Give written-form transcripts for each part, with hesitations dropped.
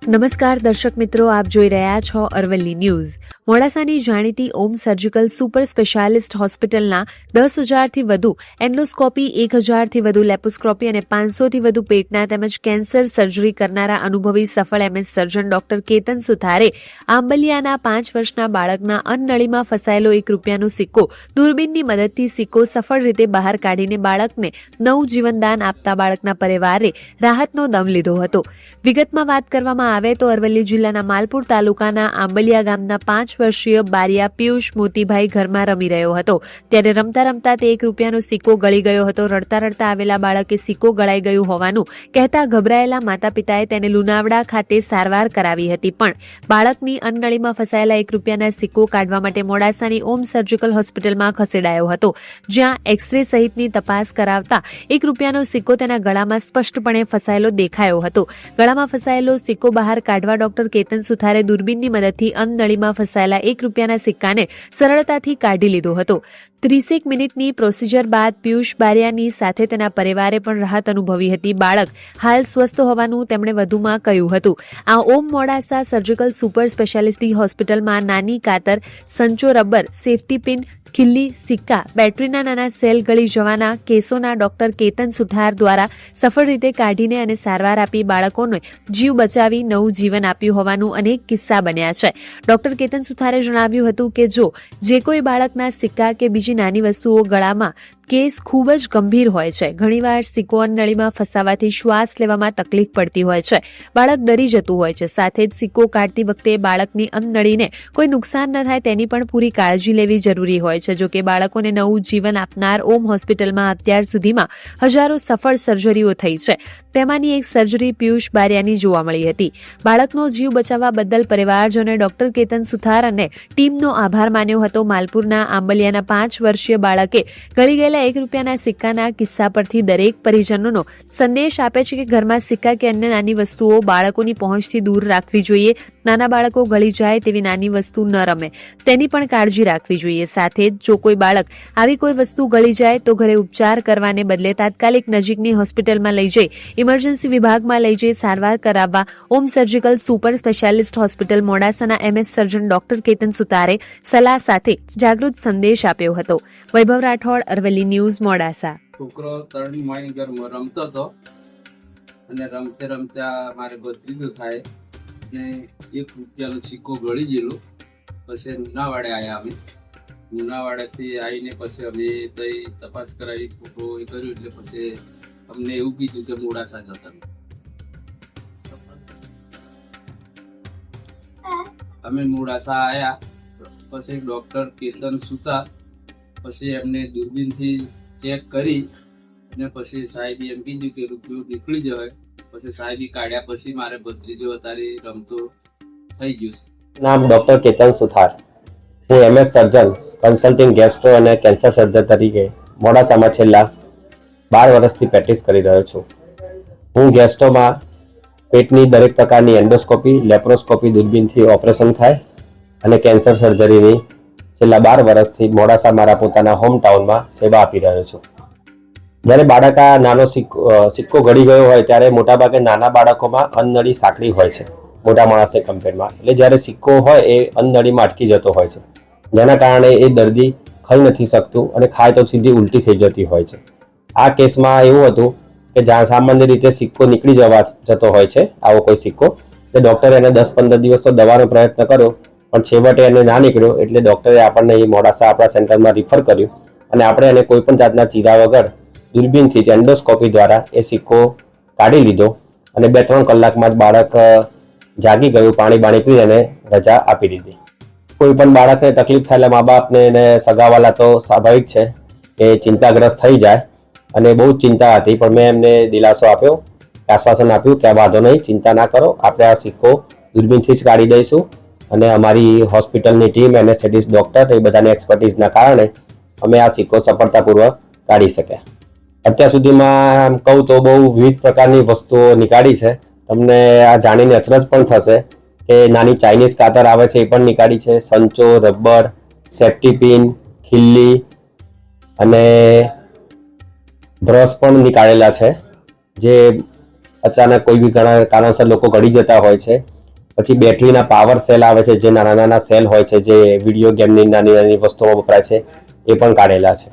નમસ્કાર દર્શક મિત્રો, આપ જોઈ રહ્યા છો અરવલ્લી ન્યૂઝ। મોડાસાની જાણીતી ઓમ સર્જિકલ સુપર સ્પેશિયાલિસ્ટ હોસ્પિટલના 10,000થી વધુ એન્ડોસ્કોપી, 1,000થી વધુ લેપોસ્કોપી અને 500થી વધુ પેટના તેમજ કેન્સર સર્જરી કરનારા અનુભવી સફળ MS સર્જન ડોક્ટર કેતન સુથારે આંબલિયાના 5 વર્ષના બાળકના અન્નનળીમાં ફસાયેલો ₹1નો સિક્કો દૂરબીનની મદદથી સિક્કો સફળ રીતે બહાર કાઢીને બાળકને નવું જીવનદાન આપતા બાળકના પરિવારે રાહતનો દમ લીધો હતો। વિગતમાં વાત કરવામાં આવે તો અરવલ્લી જિલ્લાના માલપુર તાલુકાના આંબલિયા ગામના 5 વર્ષીય બારિયા પિયુષ મોતીભાઈ ઘરમાં રમી રહ્યો હતો, ત્યારે રમતા રમતા તે ₹1નો સિક્કો ગળી ગયો હતો। રડતા રડતા આવેલા બાળકે સિક્કો ગળાઈ ગયું હોવાનું કહેતા ગભરાયેલા માતા પિતાએ તેને લુણાવાડા ખાતે સારવાર કરાવી હતી, પણ બાળકની અન્નનળીમાં ફસાયેલા ₹1ના સિક્કો કાઢવા માટે મોડાસાની ઓમ સર્જિકલ હોસ્પિટલમાં ખસેડાયો હતો, જ્યાં એક્સરે સહિતની તપાસ કરાવતા ₹1નો સિક્કો તેના ગળામાં સ્પષ્ટપણે ફસાયેલો દેખાયો હતો। ગળામાં ફસાયેલો સિક્કો બહાર કાઢવા ડોક્ટર કેતન સુથારે દૂરબીનની મદદથી અન્નનળીમાં ફસાયેલા ₹1ના સિક્કાને સરળતાથી કાઢી લીધો હતો। 30 મિનિટની પ્રોસિજર બાદ પિયુષ બારિયાની સાથે તેના પરિવારે પણ રાહત અનુભવી હતી। બાળક હાલ સ્વસ્થ હોવાનું તેમણે વધુમાં કહ્યું હતું। આ ઓમ મોડાસા સર્જિકલ સુપર સ્પેશિયાલિસ્ટ હોસ્પિટલમાં નાની કાતર, સંચો રબર, સેફટી પિન, ખિલ્લી, સિક્કા, બેટરીના નાના સેલ ગળી જવાના કેસોના ડોક્ટર કેતન સુથાર દ્વારા સફળ રીતે કાઢીને અને સારવાર આપી બાળકોને જીવ બચાવી નવું જીવન આપ્યું હોવાનું અનેક કિસ્સા બન્યા છે। ડોક્ટર કેતન સુથારે જણાવ્યું હતું કે જો જે કોઈ બાળકના સિક્કા કે બીજી નાની વસ્તુઓ ગળામાં કેસ ખૂબ જ ગંભીર હોય છે। ઘણીવાર સિક્કો અન્નનળીમાં ફસાવાથી શ્વાસ લેવામાં તકલીફ પડતી હોય છે, બાળક ડરી જતું હોય છે, સાથે જ સિક્કો કાઢતી વખતે બાળકની અન્નનળીને કોઈ નુકસાન ન થાય તેની પણ પૂરી કાળજી લેવી જરૂરી હોય છે। જો કે બાળકોને નવું જીવન આપનાર ઓમ હોસ્પિટલમાં અત્યાર સુધીમાં હજારો સફળ સર્જરીઓ થઈ છે, તેમાંની એક સર્જરી પિયુષ બારિયાની જોવા મળી હતી। બાળકનો જીવ બચાવવા બદલ પરિવારજનોએ ડોક્ટર કેતન સુથાર અને ટીમનો આભાર માન્યો હતો। માલપુરના આંબલિયાના 5 વર્ષીય બાળકે ગળી ગયેલા ₹1ના સિક્કાના કિસ્સા પરથી દરેક પરિજનોનો સંદેશ આપે છે કે ઘરમાં સિક્કા કે અન્ય નાની વસ્તુઓ બાળકોની પહોંચથી દૂર રાખવી જોઈએ। નાના બાળકો ગળી જાય તેવી નાની વસ્તુ ન રમે, તેની પણ કાળજી રાખવી જોઈએ। સાથે જ જો કોઈ બાળક આવી કોઈ વસ્તુ ગળી જાય તો ઘરે ઉપચાર કરવાને બદલે તાત્કાલિક નજીકની હોસ્પિટલમાં લઈ જઈ ઇમરજન્સી વિભાગમાં લઈ જઈ સારવાર કરાવવા Om surgical super specialist hospital મોડાસાના MS સર્જન ડોક્ટર કેતન સુતારે સલાહ સાથે જાગૃત સંદેશ આપ્યો હતો। વૈભવ રાઠોડ, અરવલ્લી ન્યૂઝ, મોડાસા। છોકરો તરણી મારી ઘરમાં રમતો હતો અને રમતે રમતા મારે ભત્રીજો થાય ને ₹1નો સિક્કો ગળી ગયેલો। પછી લુણાવાડે આવ્યા અમે, લુણાવાડાથી આવીને પછી અમે તઈ તપાસ કરાવી, ફોટો એ કર્યું એટલે પછી અમને એવું કીધું કે મોડાસા જાઓ તમે। અમે મોડાસા આવ્યા, પછી ડોક્ટર કેતન સુથાર પછી એમને દૂરબીનથી ચેક કરી અને પછી સાહેબે એમ કીધું કે રૂપિયો નીકળી જાય। પછી સાહેબે કાઢ્યા પછી મારે ભત્રીજો અત્યારે રમતો થઈ ગયો છે। નામ ડોક્ટર કેતન સુથાર, હું MS સર્જન, કન્સલ્ટિંગ ગેસ્ટ્રો અને કેન્સર સર્જન તરીકે મોડાસામાં છેલ્લા 12 વર્ષથી પ્રેક્ટિસ કરી રહ્યો છું। હું ગેસ્ટ્રોમાં પેટની દરેક પ્રકારની એન્ડોસ્કોપી, લેપ્રોસ્કોપી દૂરબીનથી ઓપરેશન થાય અને કેન્સર સર્જરીની છેલ્લા 12 વર્ષથી મોડાસા મારા પોતાના હોમટાઉનમાં સેવા આપી રહ્યો છું। જ્યારે બાળક આ નાનો સિક્કો ગળી ગયો હોય ત્યારે મોટાભાગે નાના બાળકોમાં અન્નનળી સાંકડી હોય છે મોટા માણસને કમ્પેરમાં, એટલે જ્યારે સિક્કો હોય એ અન્નનળીમાં અટકી જતો હોય છે, જેના કારણે એ દર્દી ખાઈ નથી શકતું અને ખાય તો સીધી ઉલટી થઈ જતી હોય છે। આ કેસમાં એવું હતું કે જ્યાં સામાન્ય રીતે સિક્કો નીકળી જતો હોય છે, આવો કોઈ સિક્કો, એટલે ડૉક્ટરે એને 10-15 દિવસ તો દવાનો પ્રયત્ન કર્યો, પણ છેવટે એને ના નીકળ્યો એટલે ડૉક્ટરે આપણને એ મોડાસા આપણા સેન્ટરમાં રિફર કર્યું અને આપણે એને કોઈ પણ જાતના ચીરા વગર દૂરબીનથી જ એન્ડોસ્કોપી દ્વારા એ સિક્કો કાઢી લીધો અને 2-3 કલાકમાં જ બાળક જાગી ગયું, પાણી પી અને રજા આપી દીધી। કોઈ પણ બાળકને તકલીફ થાય એટલે મા બાપને એને સગાવાલા તો સ્વાભાવિક છે કે ચિંતાગ્રસ્ત થઈ જાય અને બહુ ચિંતા હતી, પણ મેં એમને દિલાસો આપ્યો, આશ્વાસન આપ્યું કે આ વાંધો નહીં, ચિંતા ના કરો, આપણે આ સિક્કો દૂરબીનથી જ કાઢી દઈશું અને અમારી હોસ્પિટલની ટીમ, એનેસ્થેટિસ્ટ ડૉક્ટર, એ બધાની એક્સપર્ટીઝના કારણે અમે આ સિક્કો સફળતાપૂર્વક કાઢી શક્યા। અત્યાર સુધીમાં કહું તો બહુ વિવિધ પ્રકારની વસ્તુઓ નીકાળી છે। તમને આ જાણીને અચરજ પણ થશે કે નાની ચાઇનીઝ કાતર આવે છે એ પણ નીકાળી છે, સંચો, રબર, સેફટી પિન, ખિલ્લી અને બ્રશ પણ નીકાળેલા છે, જે અચાનક કોઈ બી ઘણા કારણસર લોકો ગળી જતા હોય છે. પછી બેટરીના પાવર સેલ આવે છે, જે નાના નાના સેલ હોય છે, જે વિડીયો ગેમની નાની નાની વસ્તુઓમાં વપરાય છે, એ પણ કાઢેલા છે.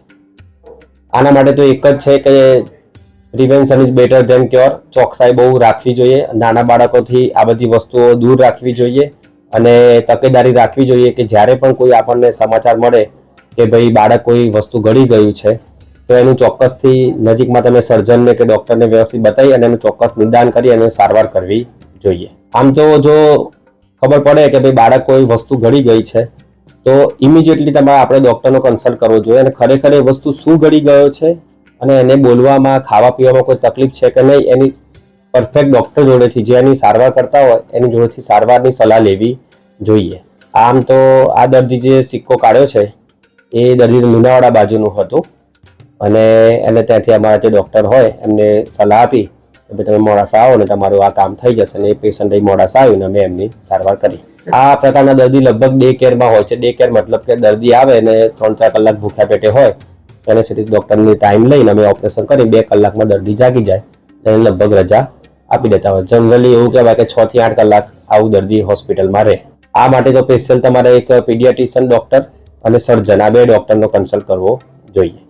આના માટે તો એક જ છે કે prevention is better than cure. ચોકસાઈ બહુ રાખવી જોઈએ. નાના બાળકોથી આ બધી વસ્તુઓ દૂર રાખવી જોઈએ અને તકેદારી રાખવી જોઈએ કે જ્યારે પણ કોઈ આપણને સમાચાર મળે કે ભાઈ બાળક કોઈ વસ્તુ ગળી ગયું છે, તો એનું ચોક્કસથી નજીકમાં તમે સર્જનને કે ડૉક્ટરને વ્યવસ્થિત બતાવી અને એનું ચોક્કસ નિદાન કરી અને સારવાર કરવી જોઈએ. આમ તો જો ખબર પડે કે ભાઈ બાળક કોઈ વસ્તુ ગળી ગઈ છે, તો ઇમિડિયેટલી તમારે આપણે ડૉક્ટરનો કન્સલ્ટ કરવો જોઈએ અને ખરેખર એ વસ્તુ શું ગળી ગયો છે અને એને બોલવામાં, ખાવા પીવામાં કોઈ તકલીફ છે કે નહીં, એની પરફેક્ટ ડૉક્ટર જોડેથી, જે એની સારવાર કરતા હોય એની જોડેથી સારવારની સલાહ લેવી જોઈએ. આમ તો આ દર્દી જે સિક્કો કાઢ્યો છે એ દર્દી લુણાવાડા બાજુનું હતું અને એને ત્યાંથી અમારા જે ડૉક્ટર હોય એમને સલાહ આપી કે ભાઈ તમે મોડાસા આવો ને તમારું આ કામ થઈ જશે. અને એ પેશન્ટ અહીં મોડાસા આવ્યું ને અમે એમની સારવાર કરી. આ પ્રકારના દર્દી લગભગ ડે કેરમાં હોય છે. ડે કેર મતલબ કે દર્દી આવે અને 3-4 કલાક ભૂખ્યા પેટે હોય, એને સિટી ડૉક્ટરની ટાઈમ લઈને અમે ઓપરેશન કરી 2 કલાકમાં દર્દી જાગી જાય, એને લગભગ રજા આપી દેતા હોય. જનરલી એવું કહેવાય કે 6 થી 8 કલાક આવું દર્દી હોસ્પિટલમાં રહે. આ માટે તો સ્પેશિયલ તમારે એક પીડિયાટ્રિશિયન ડૉક્ટર અને સર્જન, આ 2 ડૉક્ટરનો કન્સલ્ટ કરવો જોઈએ.